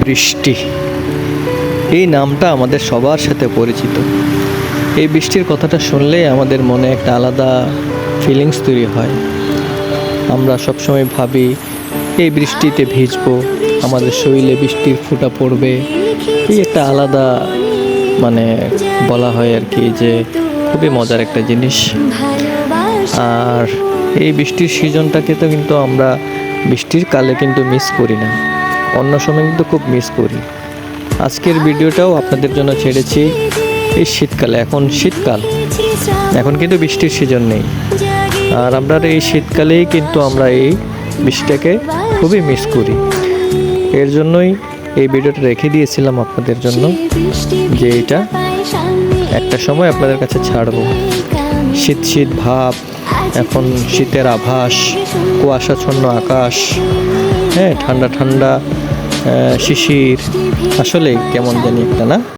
বৃষ্টি, এই নামটা আমাদের সবার সাথে পরিচিত। এই বৃষ্টির কথাটা শুনলেই আমাদের মনে একটা আলাদা ফিলিংস তৈরি হয়। আমরা সবসময় ভাবি এই বৃষ্টিতে ভিজবো, আমাদের শরীরে বৃষ্টির ফোঁটা পড়বে। এই একটা আলাদা বলা হয় আর কি, যে খুবই মজার একটা জিনিস। আর এই বৃষ্টির সিজনটাকে তো কিন্তু আমরা বৃষ্টির কালে কিন্তু মিস করি না, অন্য সময় কিন্তু খুব মিস করি। আজকের ভিডিওটাও আপনাদের জন্য ছেড়েছি এই শীতকালে। এখন শীতকাল, এখন কিন্তু বৃষ্টির সিজন নেই, আর আমরা এই শীতকালেই কিন্তু আমরা এই বৃষ্টিটাকে খুবই মিস করি। এর জন্যই এই ভিডিওটা রেখে দিয়েছিলাম আপনাদের জন্য, যে এটা একটা সময় আপনাদের কাছে ছাড়বো। শীত শীত ভাব, এখন শীতের আভাস, কুয়াশাচ্ছন্ন আকাশ, হ্যাঁ, ঠান্ডা ঠান্ডা শিশির, আসলে কেমন জানি একটা না।